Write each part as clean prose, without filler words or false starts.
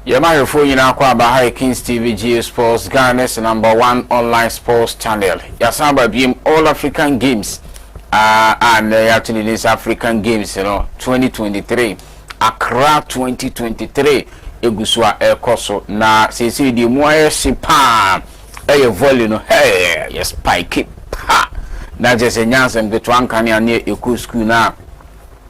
Yema phone na kwa ba Kings TV GA Sports Ghana's #1 online sports channel. Yasamba biem All African Games. And actually this African Games, 2023. Accra 2023. Egusua ekoso na sisi di moye sipa. Volley no hey yes spike pa. Na jese nyansem de twankane ane eku school na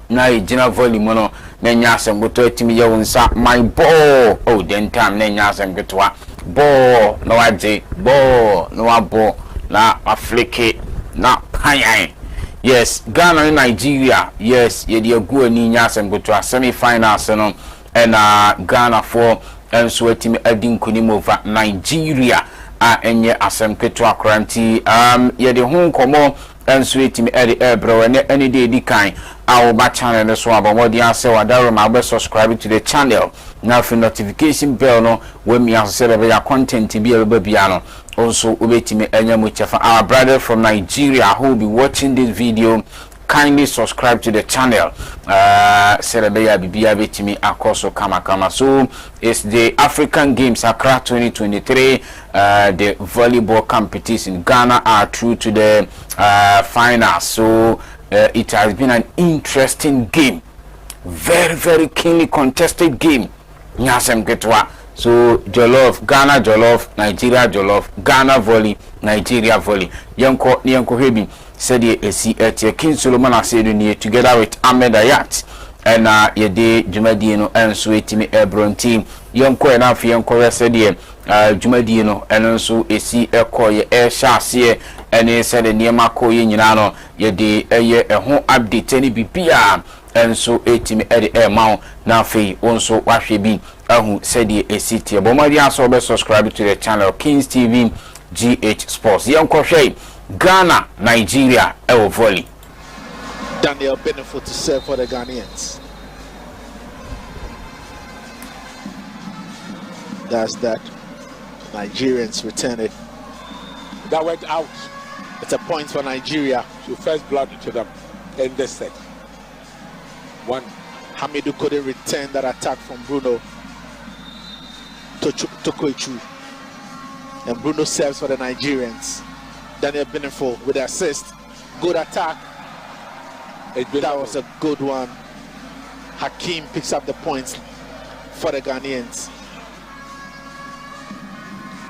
ejina volley mono na nyasem goto atimi ye wonsa my ball oh den time na nyasem getoa ball no waje ball no wabo na afleke na panyan. Yes, Ghana and Nigeria. Yes, ye di agu ani nyasem getoa semi-finals no and Ghana for and so atimi adin kunim over Nigeria enye asem keto akranti ye de ho nkomo enso etimi bro any day di kan our back channel no so abomodi ase wadaro ma be subscribe to the channel now for notification bell no when me ase be ya content bi e be bia no also obetimi enya mu chefa our brother from Nigeria who will be watching this video. Kindly subscribe to the channel. Celebrate Bibia Betimi Akoso Kama. So it's the African Games Accra 2023. The volleyball competition. Ghana are through to the finals. So it has been an interesting game. Very, very keenly contested game. Nyasem Ketwa. So Jollof, Ghana Jollof, Nigeria Jollof, Ghana Volley, Nigeria Volley. Yanko Hebi. Said ye see at your King Solomon Asedu together with Ahmed Ayat and ye de Jumadino and Sweetimi Ebron team. Young Ko enough young Korea said ye Jumadino and also a see a call ye air shassie and he said a near Mako Yinano ye de a home update any BPR and so 80 at the air mount now fee also wash be who said ye a city. Bomadia so be subscribe to the channel Kings TV GH Sports. Young Crochet. Ghana, Nigeria, Volley. Daniel Benefit to serve for the Ghanaians. That's that. Nigerians return it. That went out. It's a point for Nigeria. So first blood to them in this set. One. Hamidou couldn't return that attack from Bruno Tokoichu. And Bruno serves for the Nigerians. Daniel Benefo with the assist. Good attack. That was a good one. Hakim picks up the points for the Ghanaians.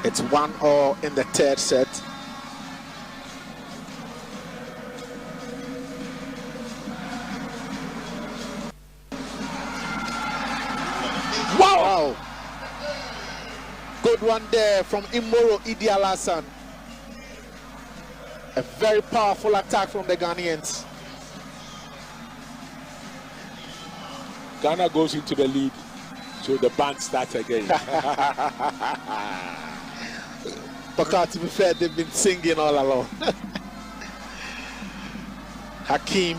It's 1-1 in the third set. Wow! Good one there from Imoro Idi Alassane. A very powerful attack from the Ghanaians. Ghana goes into the lead, so the band starts again. But to be fair, they've been singing all along. Hakim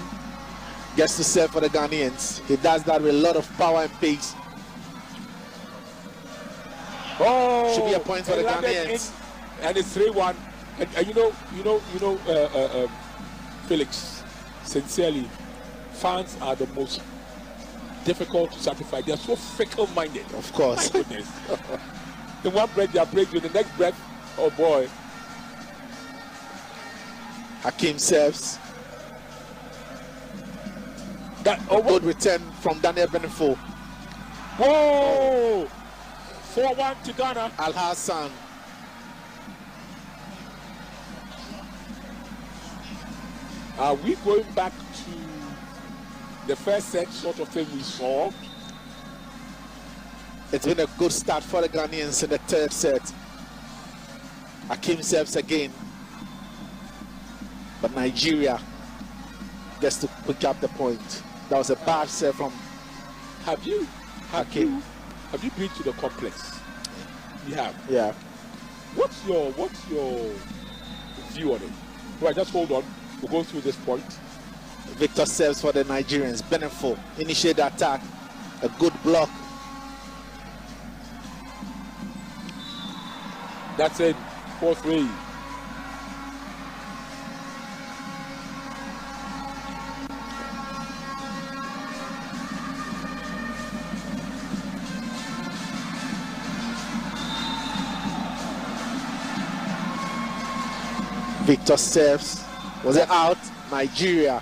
gets to serve for the Ghanaians. He does that with a lot of power and pace. Oh, should be a point for the Ghanaians. And it's 3-1. And you know, Felix, sincerely, fans are the most difficult to sacrifice. They are so fickle-minded. Of course. My goodness. In one breath, they are breaking. The next breath, oh boy. Hakim serves. Good return from Daniel Benefo. Whoa! 4-1 to Ghana. Al Hassan. Are we going back to the first set sort of thing we saw? It's been a good start for the Ghanaians in the third set. Hakim serves again. But Nigeria gets to pick up the point. That was a bad serve from Hakim. Have you been to the complex? You have? Yeah. What's your view on it? Right, just hold on. We'll go through this point. Victor serves for the Nigerians. Benefo initiate the attack. A good block. That's it. 4-3. Victor serves. Was it out? Nigeria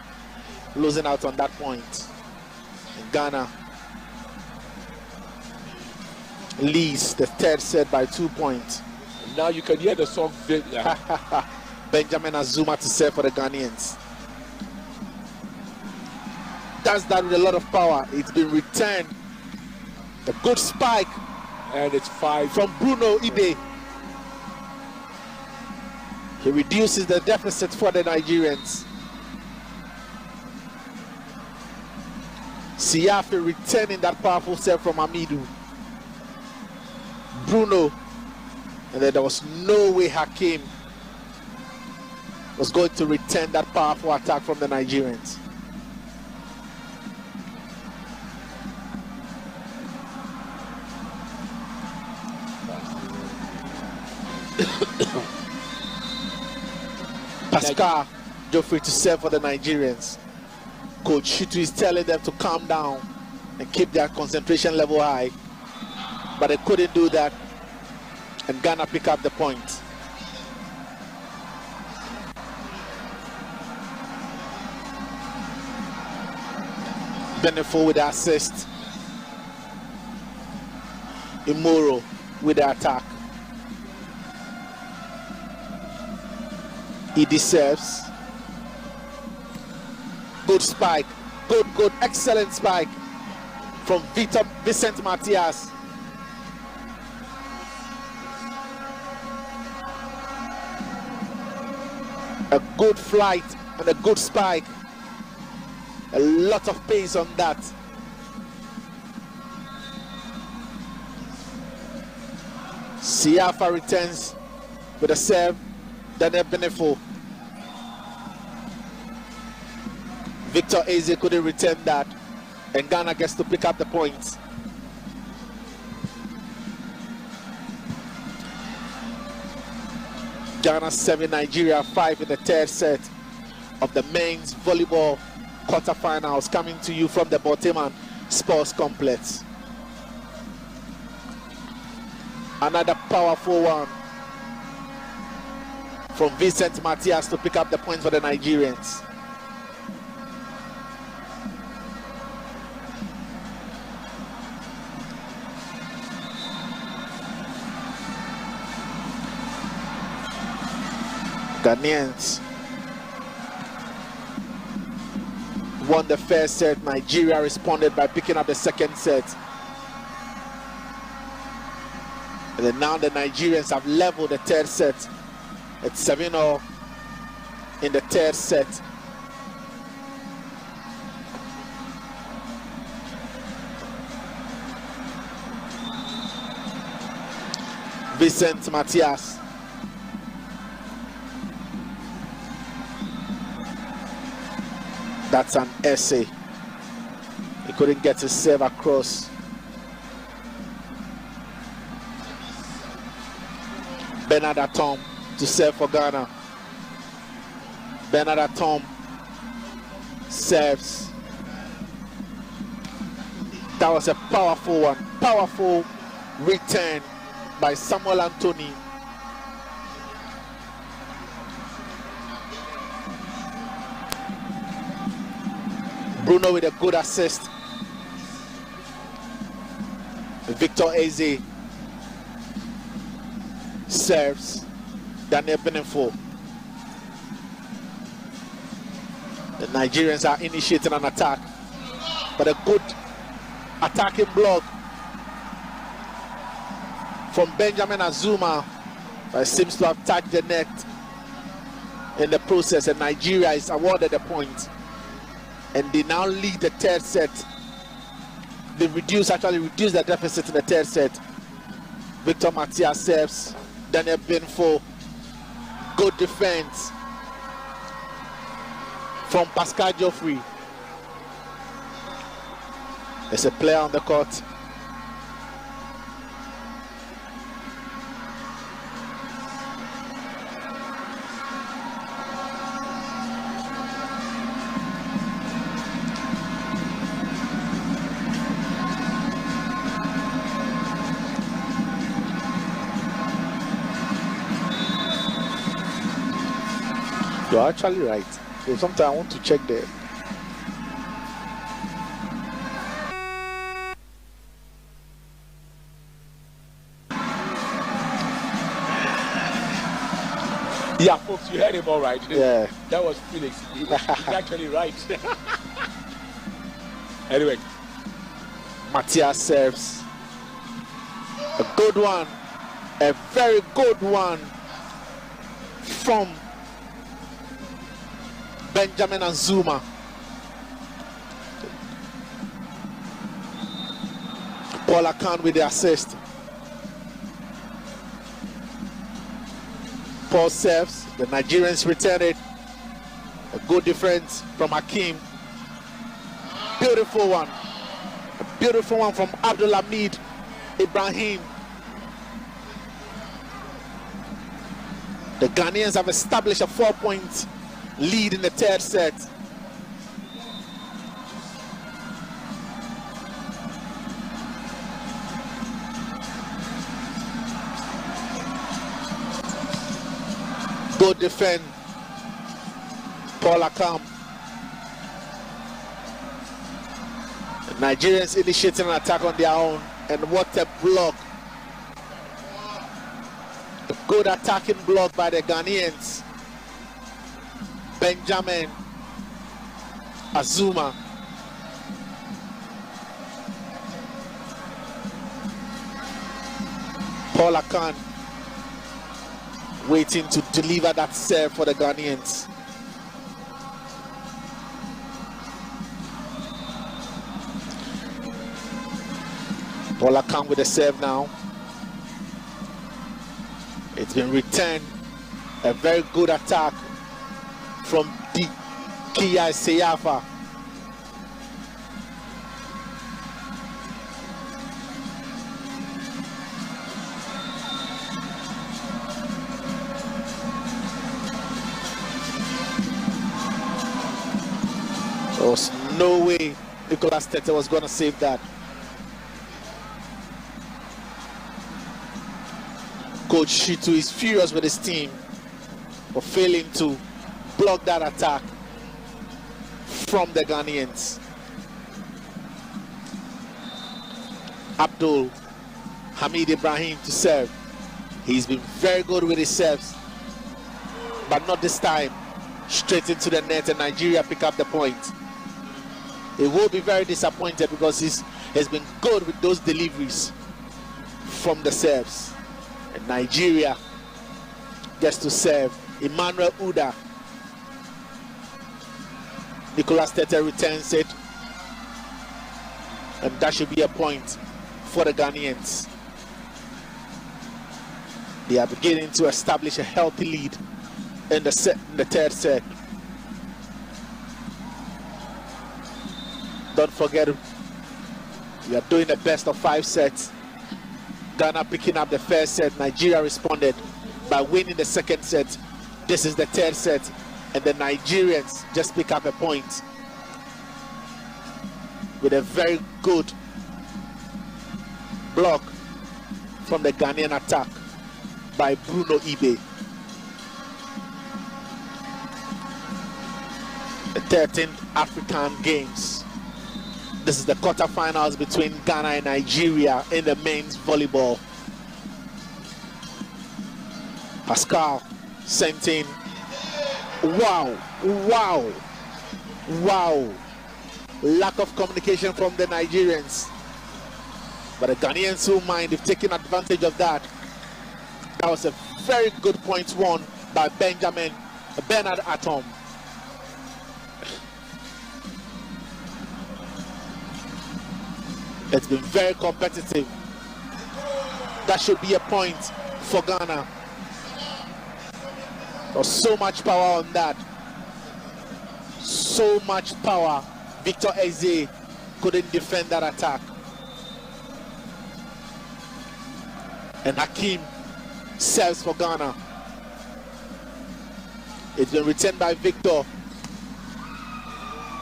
losing out on that point. And Ghana leads the third set by 2 points. Now you can hear the song. Benjamin Azuma to serve for the Ghanaians. Does that with a lot of power. It's been returned. A good spike. And it's 5 from Bruno Ide. He reduces the deficit for the Nigerians. Siafi returning that powerful serve from Amidu. Bruno. And then there was no way Hakim was going to return that powerful attack from the Nigerians. Pascal Geoffrey to serve for the Nigerians. Coach Shitu is telling them to calm down and keep their concentration level high, but they couldn't do that, and Ghana pick up the point. Benefo with the assist. Imoro with the attack. He deserves. Good spike. Good, excellent spike from Vicent Matias. A good flight and a good spike. A lot of pace on that. Siafa returns with a serve. Daniel Benefo. Victor Eze couldn't return that, and Ghana gets to pick up the points. Ghana 7, Nigeria 5 in the third set of the men's volleyball quarterfinals, coming to you from the Boteman Sports Complex. Another powerful one from Vicent Matias to pick up the points for the Nigerians. Ghanaians won the first set. Nigeria responded by picking up the second set. And then now the Nigerians have leveled the third set. It's 7-0 in the third set. Vicent Matias. That's an essay. He couldn't get his serve across. Bernard Atom to serve for Ghana. Bernard Atom serves. That was a powerful one. Powerful return by Samuel Anthony. Bruno with a good assist. Victor Eze serves. Daniel Benefo. The Nigerians are initiating an attack, but a good attacking block from Benjamin Azuma, but seems to have touched the net in the process, and Nigeria is awarded a point. And they now lead the third set. They actually reduce the deficit in the third set. Victor Matias serves. Daniel Benfo. Good defense from Pascal Geoffrey. There's a player on the court. You're actually right. So sometimes I want to check the. Yeah, folks, you heard him all right. Yeah. That was Felix. He's actually right. Anyway. Matthias serves. A good one. A very good one from Benjamin Azuma. Paul Akan with the assist. Paul serves. The Nigerians return it. A good defense from Hakim. Beautiful one. A beautiful one from Abdulhamid Ibrahim. The Ghanaians have established a 4-point lead in the third set. Good defend, Paul Akam. The Nigerians initiating an attack on their own, and what a block. A good attacking block by the Ghanaians. Benjamin Azuma. Paul Akan waiting to deliver that serve for the Ghanaians. Paul Akan with the serve now. It's been returned. A very good attack from Kia Seyafa. There was no way Nicolas Tete was going to save that. Coach Shitu is furious with his team for failing to block that attack from the Ghanaians. Abdul Hamid Ibrahim to serve. He's been very good with his serves, but not this time. Straight into the net, and Nigeria pick up the point. He will be very disappointed because he's been good with those deliveries from the serves. And Nigeria gets to serve. Emmanuel Uda. Nicolas Tete returns it. And that should be a point for the Ghanaians. They are beginning to establish a healthy lead in the third set. Don't forget, we are doing the best of 5 sets. Ghana picking up the first set. Nigeria responded by winning the second set. This is the third set, and the Nigerians just pick up a point with a very good block from the Ghanaian attack by Bruno Ibe. The 13th African Games. This is the quarterfinals between Ghana and Nigeria in the men's volleyball. Pascal sent in. Wow, wow, wow. Lack of communication from the Nigerians. But the Ghanaians who mind, they've taken advantage of that. That was a very good point won by Bernard Atom. It's been very competitive. That should be a point for Ghana. There's so much power on that. So much power. Victor Eze couldn't defend that attack. And Hakim serves for Ghana. It's been returned by Victor.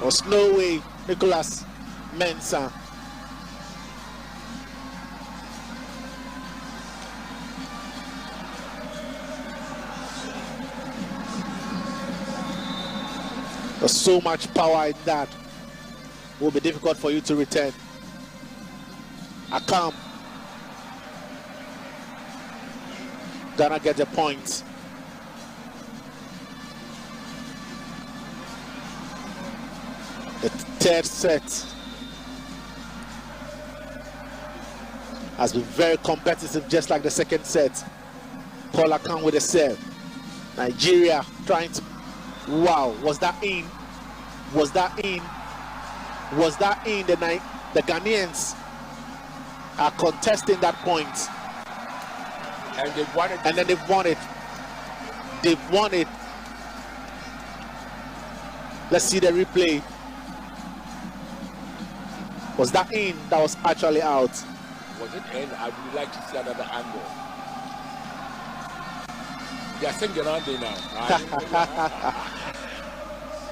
There's no way Nicholas Mensah. There's so much power in that. It will be difficult for you to return. Akam. Ghana get a point. The third set has been very competitive, just like the second set. Paul Akam with a serve. Nigeria trying to. Wow, was that in? Was that in? Was that in? The Ghanaians are contesting that point. And they've won it. And then they've won it. They've won it. Let's see the replay. Was that in? That was actually out. Was it in? I would like to see another angle. They are singing on there now.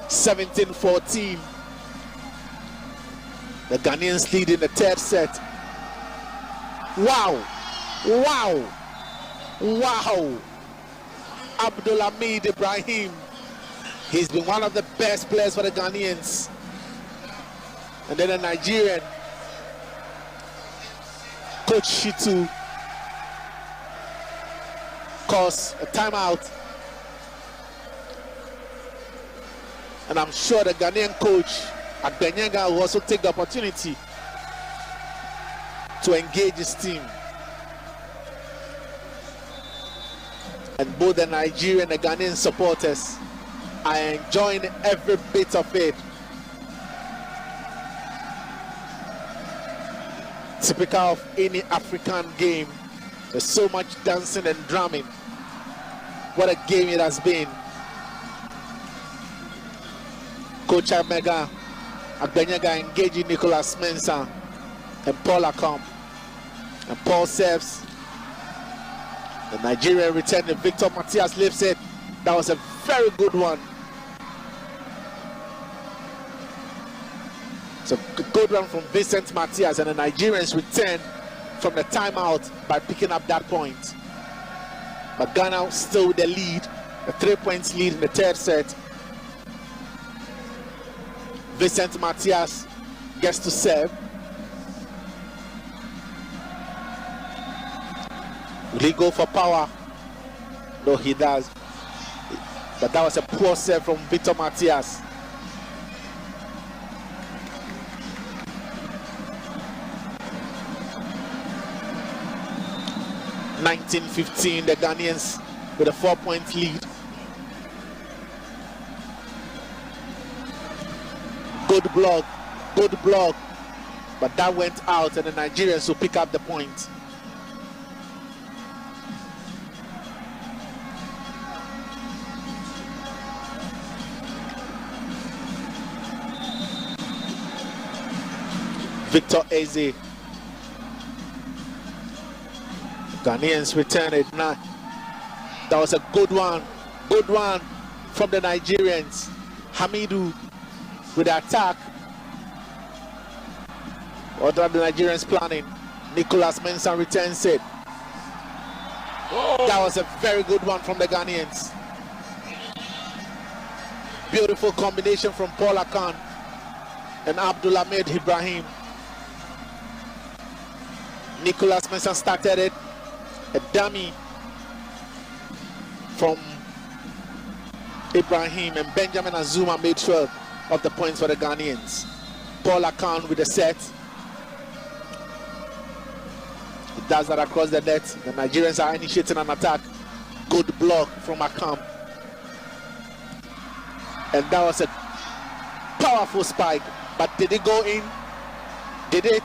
17-14. The Ghanaians lead in the third set. Wow. Wow. Wow. Abdulhamid Ibrahim. He's been one of the best players for the Ghanaians. And then a Nigerian, Coach Shitu, calls a timeout. And I'm sure the Ghanaian coach at Benyenga will also take the opportunity to engage his team. And both the Nigerian and the Ghanaian supporters are enjoying every bit of it. Typical of any African game. There's so much dancing and drumming. What a game it has been. Coach Amega Agbenyaga engaging Nicholas Mensah and Paul Akam. And Paul serves. The Nigerian returned. Victor Matthias lifts it. That was a very good one. It's a good one from Vincent Matthias, and the Nigerians return from the timeout by picking up that point. But Ghana still with the lead, a 3-point lead in the third set. Vincent Matthias gets to serve. Will he go for power? No, he does. But that was a poor serve from Victor Matthias. (19-15), the Ghanaians with a 4-point lead. Good block, but that went out, and the Nigerians will pick up the point. Victor Eze. Ghanaians return it now. That was a good one from the Nigerians. Hamidu with the attack. What are the Nigerians planning? Nicholas Mensah returns it. That was a very good one from the Ghanaians. Beautiful combination from Paul Akam and Abdulhamid Ibrahim. Nicholas Mensah started it. A dummy from Ibrahim, and Benjamin Azuma made sure of the points for the Ghanaians. Paul Akam with the set. He does that across the net. The Nigerians are initiating an attack. Good block from Akam. And that was a powerful spike. But did it go in? Did it?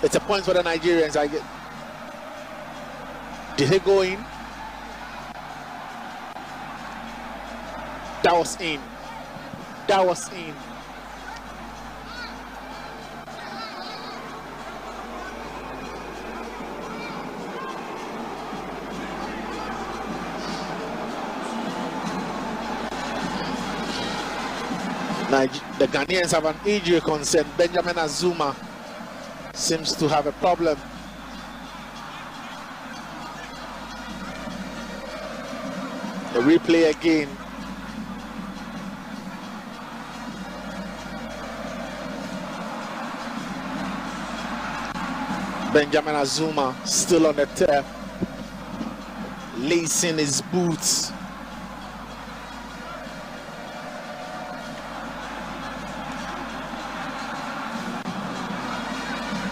It's a point for the Nigerians. Did it go in? That was in. That was in. The Ghanaians have an injury concern. Benjamin Azuma seems to have a problem. The replay again. Benjamin Azuma still on the turf, lacing his boots.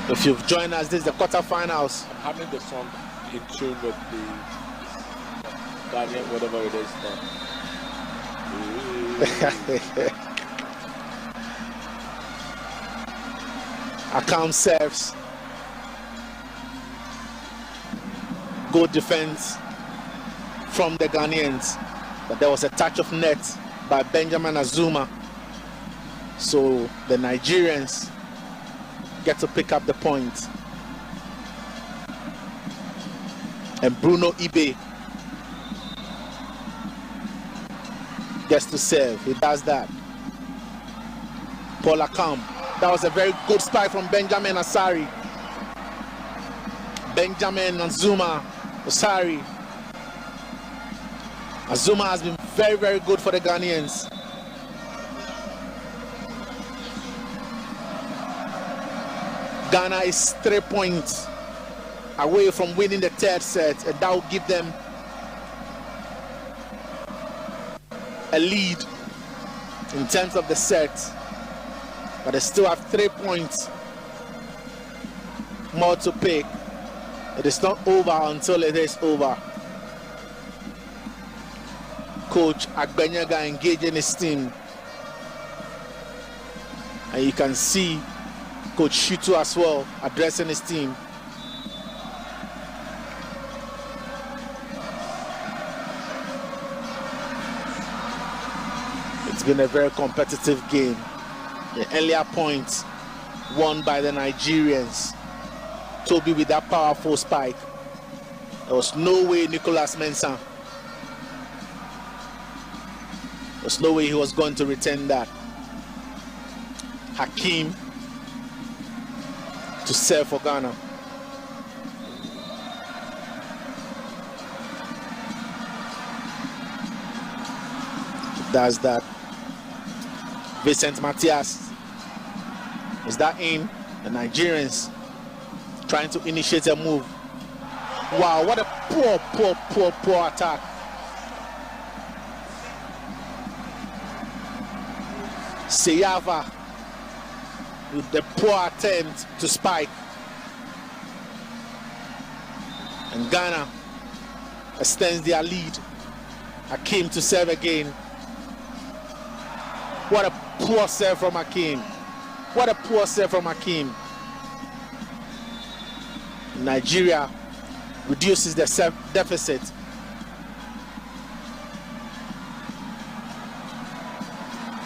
If you've joined us, this is the quarterfinals. I'm having the song in tune with the Guardian, whatever it is now. Account serves. Good defense from the Ghanaians, but there was a touch of net by Benjamin Azuma, so the Nigerians get to pick up the point. And Bruno Ibe gets to serve. He does that. Paul Akam. That was a very good spike from Benjamin Asari. Benjamin Azuma Asari. Azuma has been very, very good for the Ghanaians. Ghana is 3 points away from winning the third set, and that will give them a lead in terms of the set. But they still have 3 points more to pick. It is not over until it is over. Coach Agbenyaga engaging his team. And you can see Coach Shitu as well addressing his team. It's been a very competitive game. The earlier points won by the Nigerians. Toby with that powerful spike. There was no way Nicolas Mensah. There was no way he was going to return that. Hakim to serve for Ghana. Does that. Vincent Matias. Is that in? The Nigerians trying to initiate a move. Wow, what a poor attack. Seyava with the poor attempt to spike. And Ghana extends their lead. Hakim to serve again. What a poor serve from Hakim. What a poor serve from Hakim. Nigeria reduces the serve deficit.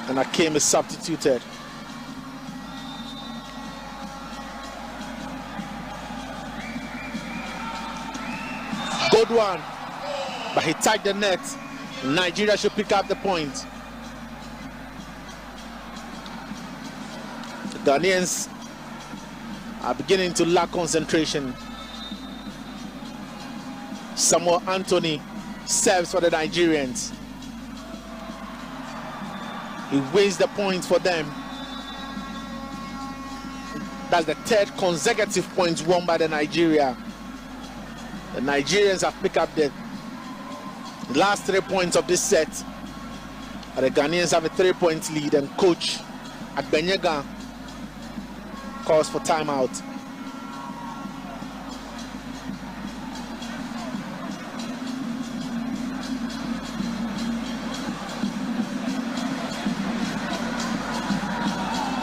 And Hakim is substituted. Good one, but he tied the net. Nigeria should pick up the point. The Ghanaians are beginning to lack concentration. Samuel Anthony serves for the Nigerians. He wins the points for them. That's the third consecutive points won by the Nigeria. The Nigerians have picked up the last 3 points of this set. And the Ghanaians have a 3-point lead, and Coach Agbenyaga calls for timeout.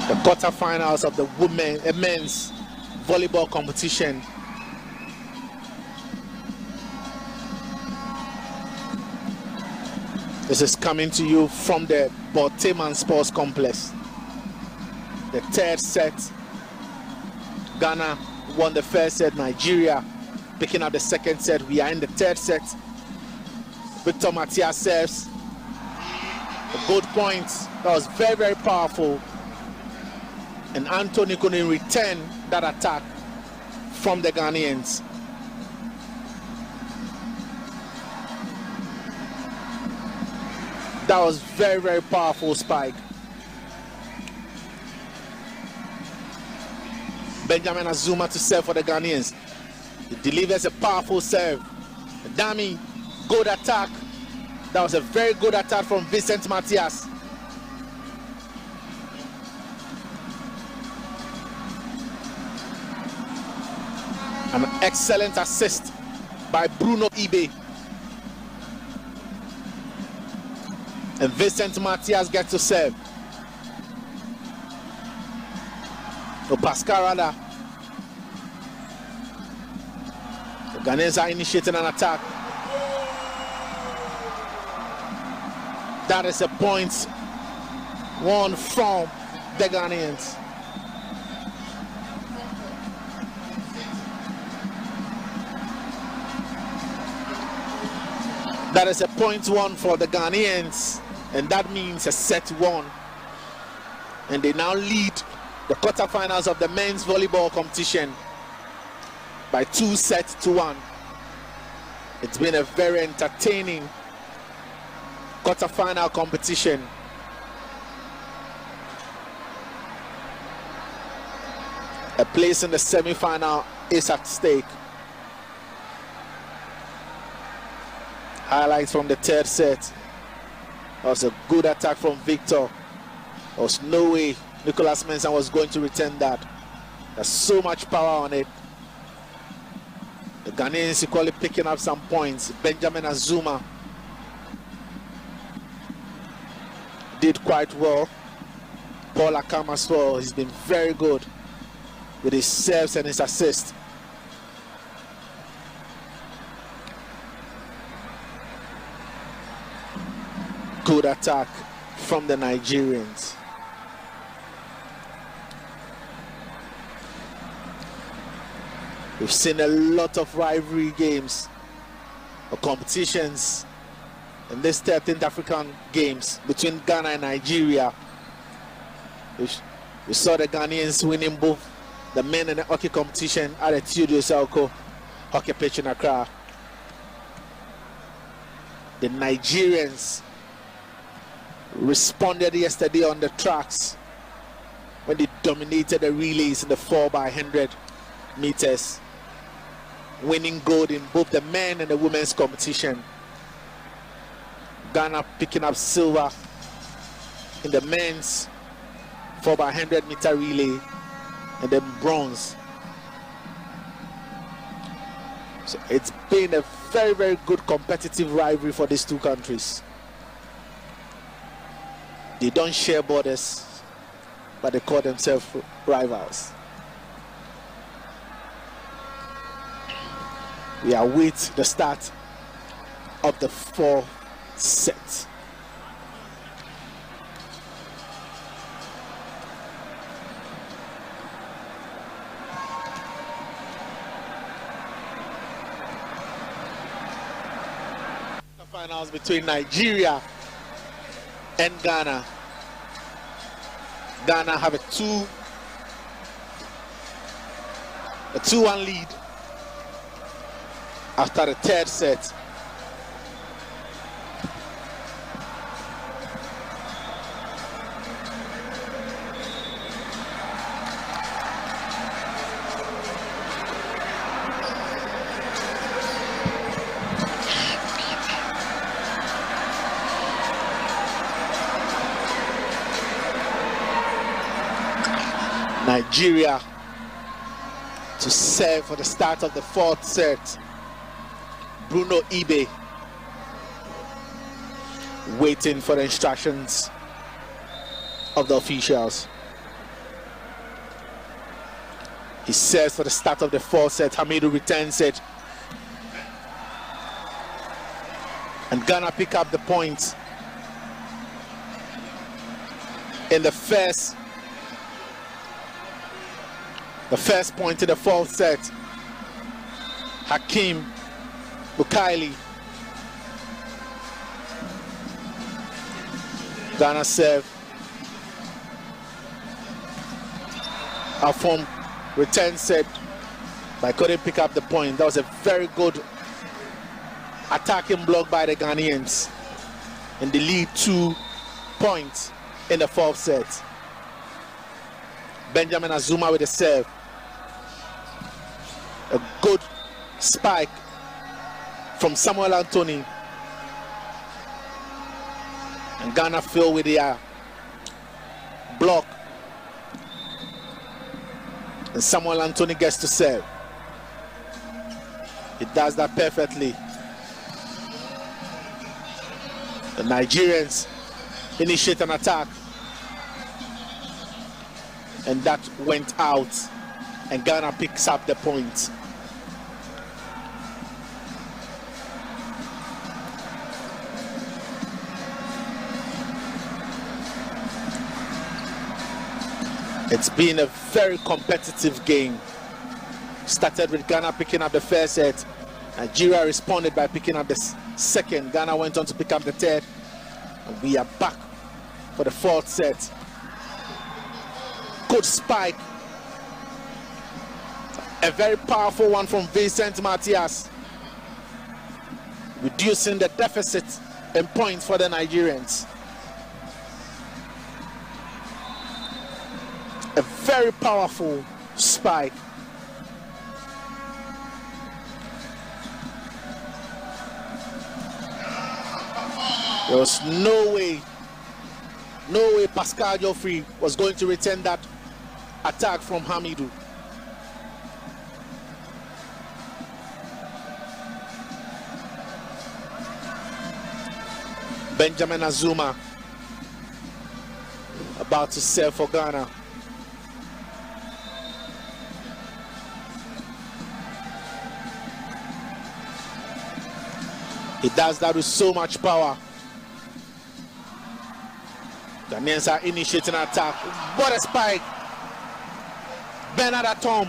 The quarterfinals of the men's volleyball competition. This is coming to you from the Borteman Sports Complex. The third set. Ghana won the first set. Nigeria picking up the second set. We are in the third set. Victor Matias serves. A good point. That was very, very powerful. And Anthony couldn't return that attack from the Ghanaians. That was very, very powerful spike. Benjamin Azuma to serve for the Ghanaians. He delivers a powerful serve. Dami, good attack. That was a very good attack from Vincent Matthias. An excellent assist by Bruno Ibe. And Vincent Matthias gets to serve. So Pascal Rada. The Ghanaians are initiating an attack. That is a point won from the Ghanaians. That is a point won for the Ghanaians, and that means a set one. And they now lead the quarterfinals of the men's volleyball competition by 2-1. It's been a very entertaining quarterfinal competition. A place in the semi-final is at stake. Highlights from the third set. That was a good attack from Victor. There was no way Nicholas Mensah was going to return that. There's so much power on it. The Ghanaians equally picking up some points. Benjamin Azuma did quite well. Paul Akam as well. He's been very good with his serves and his assists. Good attack from the Nigerians. We've seen a lot of rivalry games or competitions in this 13th African Games between Ghana and Nigeria. We saw the Ghanaians winning both the men and the hockey competition at the Tudio Salco hockey pitch in Accra. The Nigerians responded yesterday on the tracks when they dominated the relays in the 4x100 meters, winning gold in both the men and the women's competition. Ghana picking up silver in the men's 4x100 meter relay and then bronze. So it's been a very, very good competitive rivalry for these two countries. They don't share borders, but they call themselves rivals. We await the start of the fourth set. The finals between Nigeria and Ghana. Ghana have a 2-1 lead after the third set. Nigeria to serve for the start of the fourth set. Bruno Ibe waiting for the instructions of the officials. He serves for the start of the fourth set. Hamidu returns it. And Ghana pick up the points in the first point in the fourth set. Hakeem Bukaili. Ghana serve. Afom return set, but couldn't pick up the point. That was a very good attacking block by the Ghanaians, and they lead 2 points in the fourth set. Benjamin Azuma with a serve. A good spike from Samuel Anthony. And Ghana fill with their block. And Samuel Anthony gets to serve. He does that perfectly. The Nigerians initiate an attack. And that went out. And Ghana picks up the point. It's been a very competitive game. Started with Ghana picking up the first set. Nigeria responded by picking up the second. Ghana went on to pick up the third. And we are back for the fourth set. Good spike. A very powerful one from Vincent Matias, reducing the deficit in points for the Nigerians. A very powerful spike. There was no way Pascal Joffrey was going to return that attack from Hamidou. Benjamin Azuma about to serve for Ghana. He does that with so much power. Ghanaians are initiating an attack. What a spike! Bernard Atom.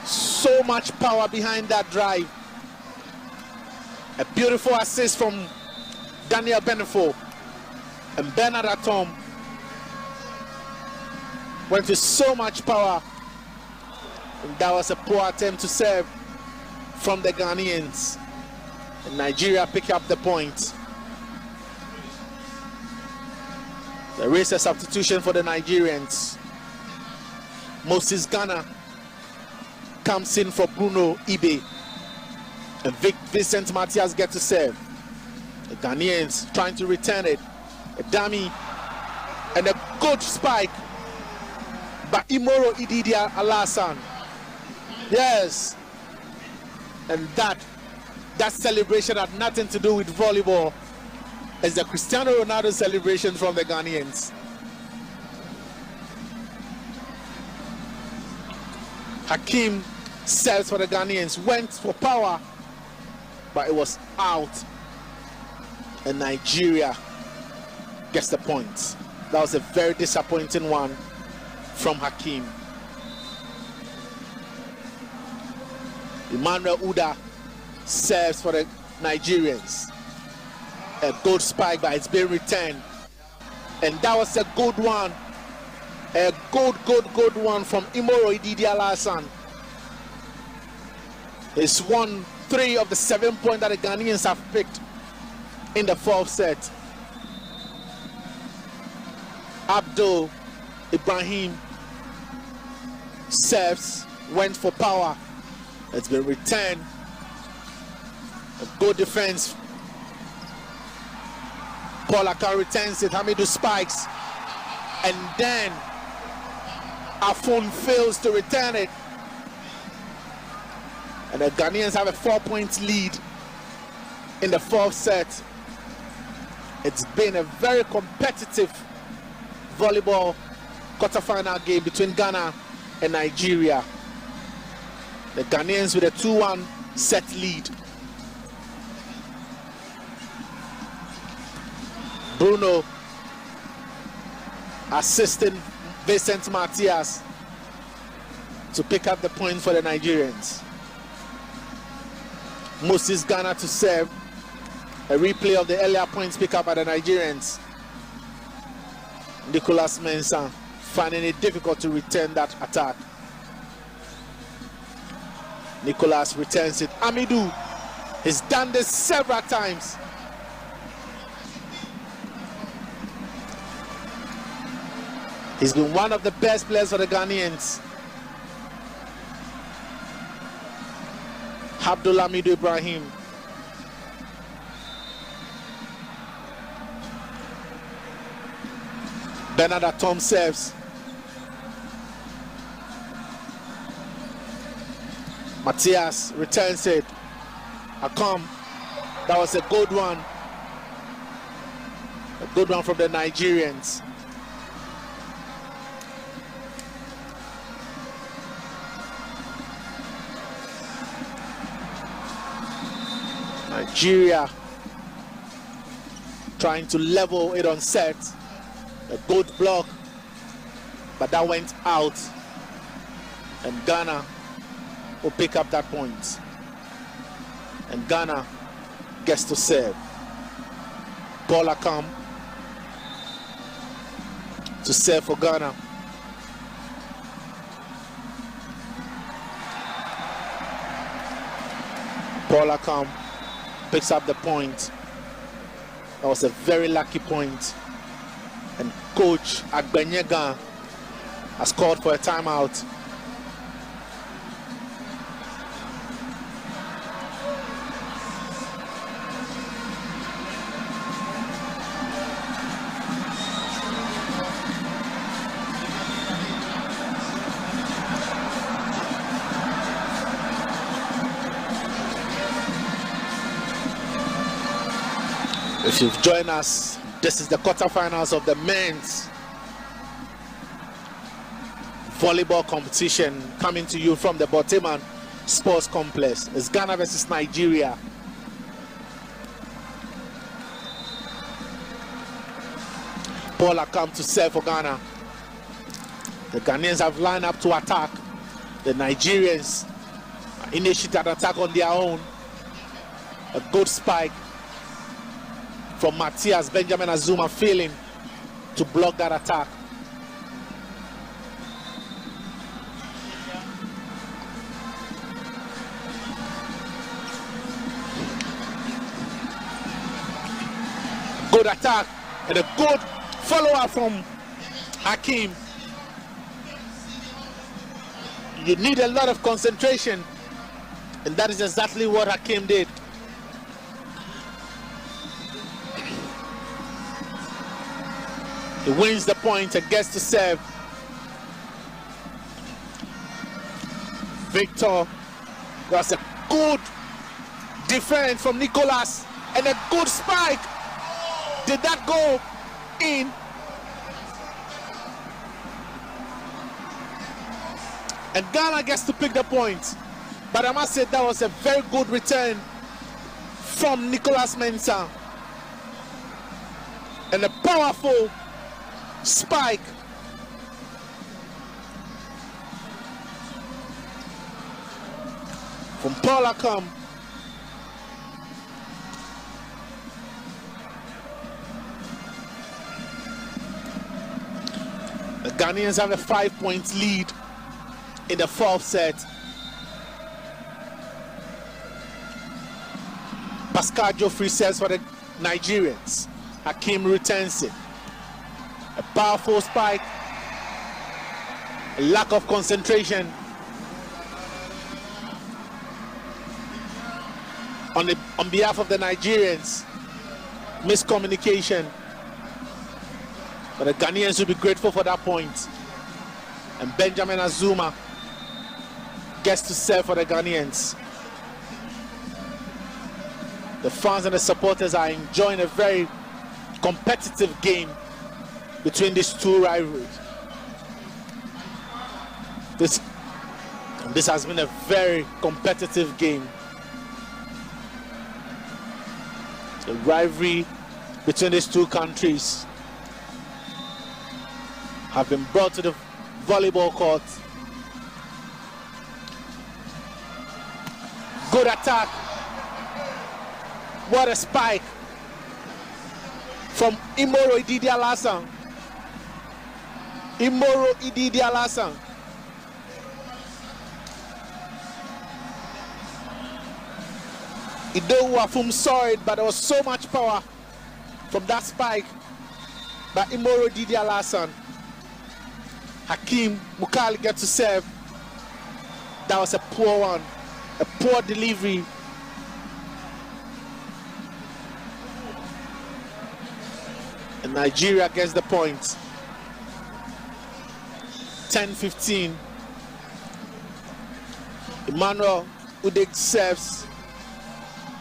So much power behind that drive. A beautiful assist from Daniel Benefo. And Bernard Atom went with so much power. And that was a poor attempt to serve from the Ghanaians. And Nigeria pick up the point. There is a substitution for the Nigerians. Moses Ghana comes in for Bruno Ibe. And Vincent Matias gets to serve. The Ghanaians trying to return it. A dummy and a good spike by Imoro Ididia Alassane. Yes. And that celebration had nothing to do with volleyball. It's the Cristiano Ronaldo celebration from the Ghanaians. Hakim serves for the Ghanaians, went for power, but it was out. And Nigeria gets the point. That was a very disappointing one from Hakim. Emmanuel Uda serves for the Nigerians. A good spike, but it's been returned. And that was a good one. A good one from Imoro Ididia Alassane. It's won 3 of the 7 points that the Ghanaians have picked in the fourth set. Abdul Ibrahim serves, went for power. It's been returned. A good defense. Paul Akan returns it. Hamidou spikes. And then Afun fails to return it. And the Ghanaians have a 4-point lead in the fourth set. It's been a very competitive volleyball quarterfinal game between Ghana and Nigeria. The Ghanaians with a 2-1 set lead. Bruno assisting Vincent Matias to pick up the point for the Nigerians. Moses Ghana to serve. A replay of the earlier points pick up by the Nigerians. Nicolas Mensah finding it difficult to return that attack. Nicolas returns it. Amidou has done this several times. He's been one of the best players for the Ghanaians. Abdulhamid Ibrahim. Bernard Atom serves. Matthias returns it. Akom. That was a good one. A good one from the Nigerians. Nigeria trying to level it on set. A good block, but that went out, and Ghana will pick up that point, and Ghana gets to serve. Paul Akam to serve for Ghana. Paul Akam picks up the point. That was a very lucky point. And coach Agbenyega has called for a timeout. If you've joined us, this is the quarterfinals of the men's volleyball competition coming to you from the Boteman Sports Complex. It's Ghana versus Nigeria. Paula come to serve for Ghana. The Ghanaians have lined up to attack. The Nigerians initiate an attack on their own. A good spike from Matthias Benjamin Azuma, failing to block that attack. Good attack and a good follow-up from Hakim. You need a lot of concentration, and that is exactly what Hakim did. He wins the point and gets to serve. Victor, that's a good defense from Nicolas and a good spike. Did that go in? And Ghana gets to pick the point. But I must say that was a very good return from Nicolas Mensah. And a powerful spike from Paul Akam. The Ghanaians have a 5-point lead in the fourth set. Pascal Geoffrey says for the Nigerians. Hakim returns it. A powerful spike, a lack of concentration on behalf of the Nigerians, miscommunication. But the Ghanaians will be grateful for that point. And Benjamin Azuma gets to serve for the Ghanaians. The fans and the supporters are enjoying a very competitive game between these two rivalries. This has been a very competitive game. The rivalry between these two countries have been brought to the volleyball court. Good attack. What a spike from Imoro Ididi Alasan. Imoro Ididi Alasan. Idowu Afum saw it, but there was so much power from that spike by Imoro Ididi Alasan. Hakim Mukali gets to serve. That was a poor one. A A poor delivery. And Nigeria gets the point. 10-15. Emmanuel Udig serves.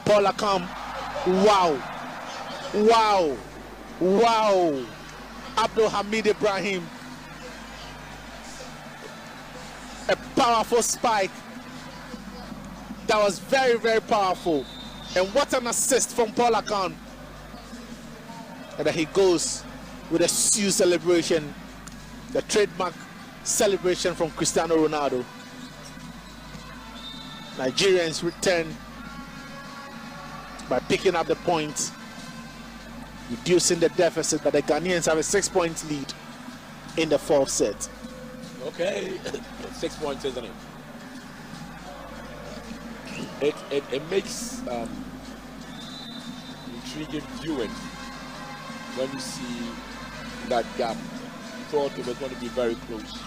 Paul Akam. Wow. Wow. Wow. Abdul Hamid Ibrahim. A powerful spike. That was very, very powerful. And what an assist from Paul Akam. And then he goes with a Sioux celebration. The trademark celebration from Cristiano Ronaldo. Nigerians return by picking up the point, reducing the deficit, but the Ghanaians have a 6-point lead in the fourth set. Okay, 6 points, isn't it? It makes intriguing viewing when you see that gap. You thought it was going to be very close,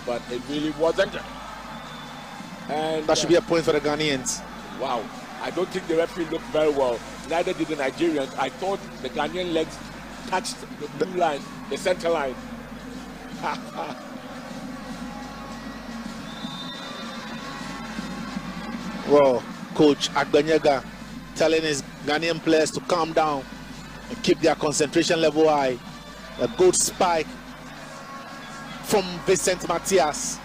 but it really wasn't. And that should be a point for the Ghanaians. Wow, I don't think the referee looked very well. Neither did the Nigerians. I thought the Ghanaian legs touched the blue line, the center line. Well, Coach Agbanyega telling his Ghanaian players to calm down and keep their concentration level high. A good spike from Vincent Matthias.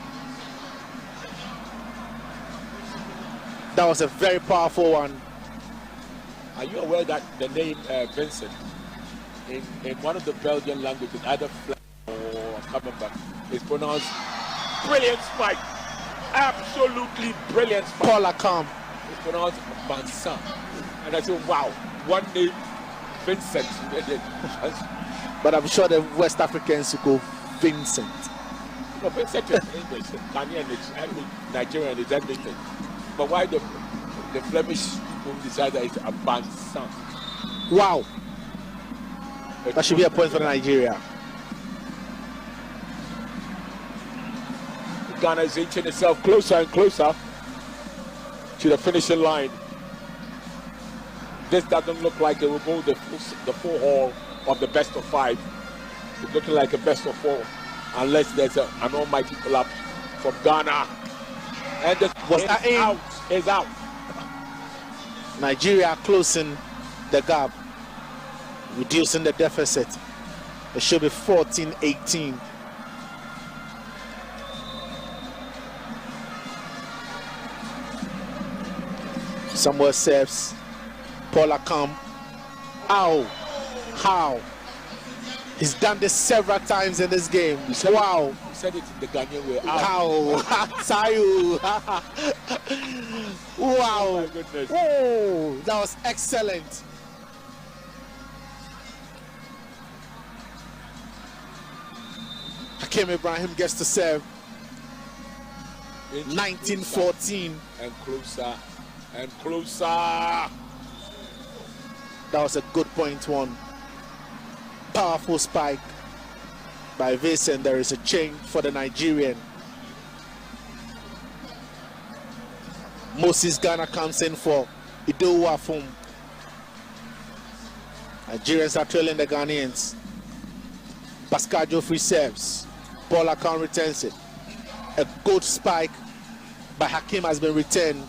That was a very powerful one. Are you aware that the name Vincent in one of the Belgian languages, either French or Camembert, is pronounced brilliant spike. Absolutely brilliant spike. Paul Akam. It's pronounced Vincent. And I said, wow, one name, Vincent. But I'm sure the West Africans will go Vincent. No, Vincent is English. Ghanaian is Nigerian is everything. But why the Flemish people decide that it's a Vincent? Wow. That should be a point for Nigeria. Ghana is inching itself closer and closer to the finishing line. This doesn't look like it will go the full haul of the best of 5. It's looking like a best of 4, unless there's an almighty collapse from Ghana. And the is out. Nigeria closing the gap, reducing the deficit. It should be 14-18. Samuel serves. Paul Akam. Ow. How? He's done this several times in this game. Wow. He said it in the Ghanaian way. Ow. Sayu. Wow. Oh my goodness. Oh, that was excellent. Hakim Ibrahim gets to serve. 19-14. And closer. And closer. That was a good point one. Powerful spike by Vincent. There is a change for the Nigerian. Moses Ghana comes in for Idowu Afum. Nigerians are trailing the Ghanaians. Pascal Geoffrey serves. Paul Akam returns it. A good spike by Hakim has been returned.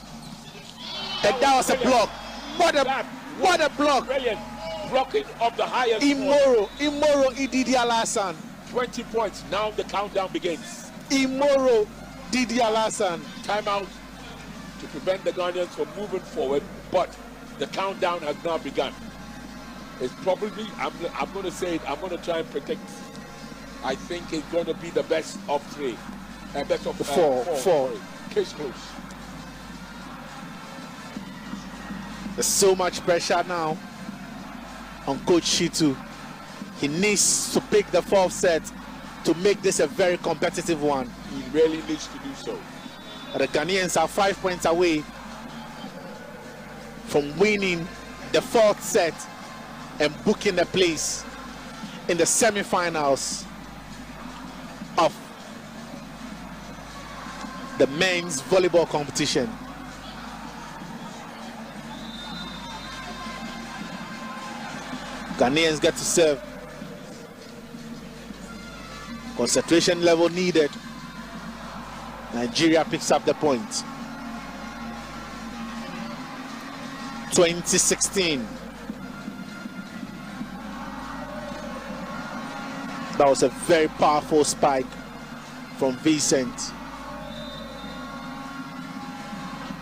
And that was a block. What a block. Brilliant. Blocking of the highest. Imoro Ididi Alasan. 20 points. Now the countdown begins. Imoro Didi Alasan. Timeout to prevent the Ghanaians from moving forward, but the countdown has now begun. It's probably, I'm going to say it, I'm going to try and predict. I think it's going to be the best of 3. Best of 4. Case close. There's so much pressure now on Coach Shitu. He needs to pick the 4th set to make this a very competitive one. He really needs to do so. The Ghanaians are 5 points away from winning the 4th set and booking a place in the semi-finals of the men's volleyball competition. Ghanaians get to serve. Concentration level needed. Nigeria picks up the point. 2016. That was a very powerful spike from Vincent.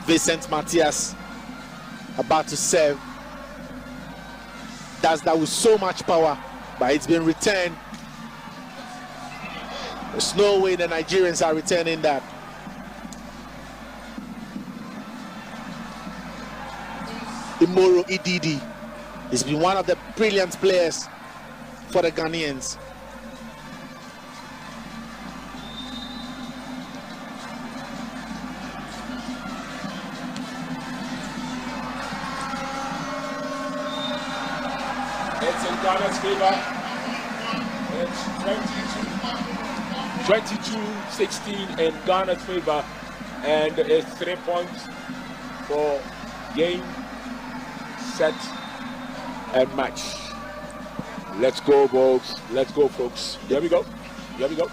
Vincent Matthias about to serve. Does that with so much power, but it's been returned. There's no way the Nigerians are returning that. Imoro Ididi has been one of the brilliant players for the Ghanaians. It's in Ghana's favor. It's 22-16 in Ghana's favor, and it's 3 points for game, set, and match. Let's go, folks. Let's go, folks. Here we go. Here we go.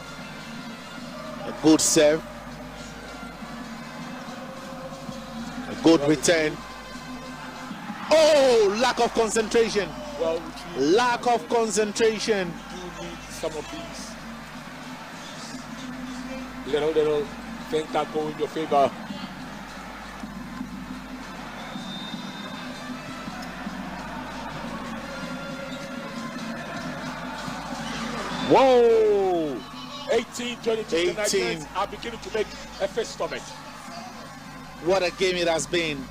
A good serve. A good return. Oh, lack of concentration. Well, Lack of concentration. do need some of these little things that go in your favor. Whoa! 18-22. The 18. Nigerians are beginning to make a fist of it. What a game it has been.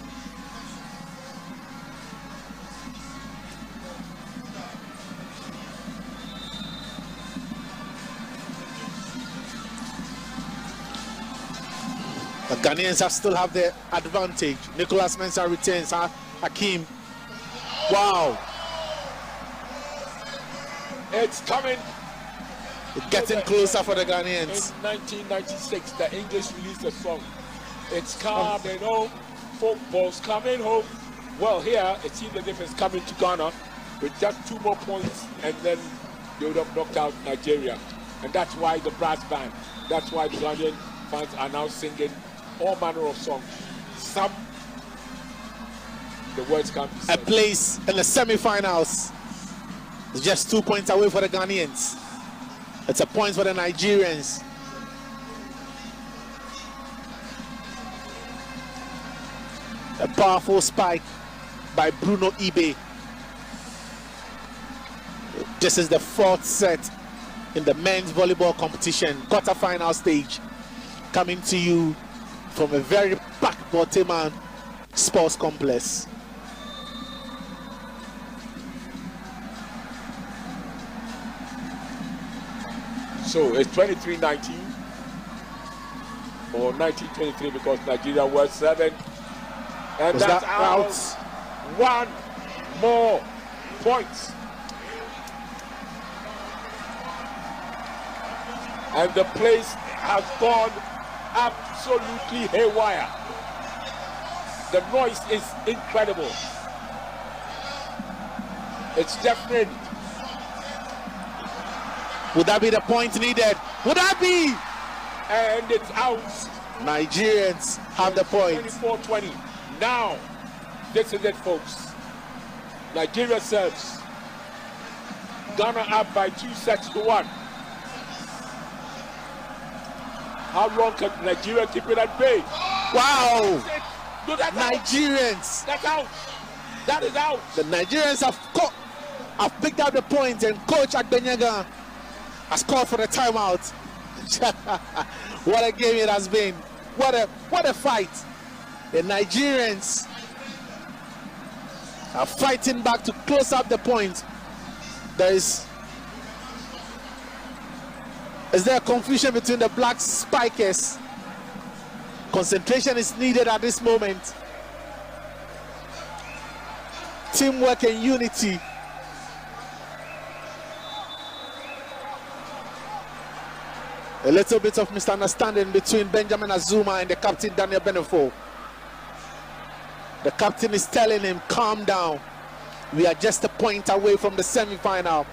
The Ghanaians still have the advantage. Nicholas Mensah retains. Hakim. Wow. It's coming. It's getting closer for the Ghanaians. In 1996, the English released a song. It's coming home. Football's coming home. Well, here, it seems the difference coming to Ghana with just 2 more points, and then they would have knocked out Nigeria. And that's why the brass band, that's why the Ghanaian fans are now singing all manner of songs. Some, the words can't be A said. place in the semi-finals. It's just 2 points away for the Ghanaians. It's a point for the Nigerians. A powerful spike by Bruno Ibe. This is the 4th set in the men's volleyball competition, quarter-final stage, coming to you from a very packed Baltimore sports complex. So it's 23-19 or 19-23 because Nigeria was 7. And Was that's that out. out? 1 more point. And the place has gone absolutely haywire. The noise is incredible. It's deafening. Would that be the point needed? Would that be? And it's out. Nigerians have the point. 24-20. Now, this is it, folks. Nigeria serves. Ghana up by 2 sets to 1. How long can Nigeria keep it at bay? Wow! That's it. No, that's out. Nigerians. That's out. That is out. The Nigerians have picked up the point, and Coach Agbenyaga has called for the timeout. What a game it has been. What a fight. The Nigerians are fighting back to close up the point. Is there a confusion between the black spikers? Concentration is needed at this moment. Teamwork and unity. A little bit of misunderstanding between Benjamin Azuma and the captain Daniel Benefo. The captain is telling him, calm down. We are just a point away from the semi-final.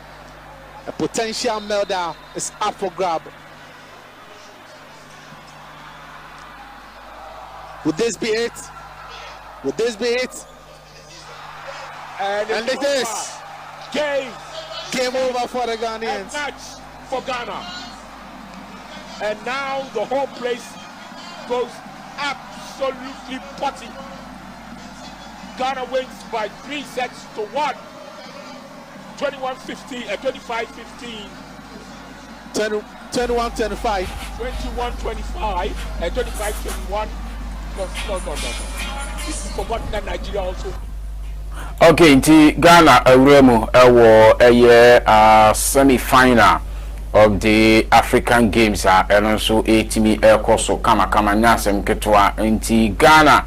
A potential medal is up for grab. Would this be it? Would this be it? And it is. Game over for the Ghanaians. A match for Ghana. And now the whole place goes absolutely potty. Ghana wins by 3 sets to 1. 21-15 and 25-15. 21-25. 21-25 and 25-21. No. You forgot that Nigeria also. Okay, nti Ghana awremu ewo semi-final of the African Games and also etimi ekoso kama nyasem ketwa nti Ghana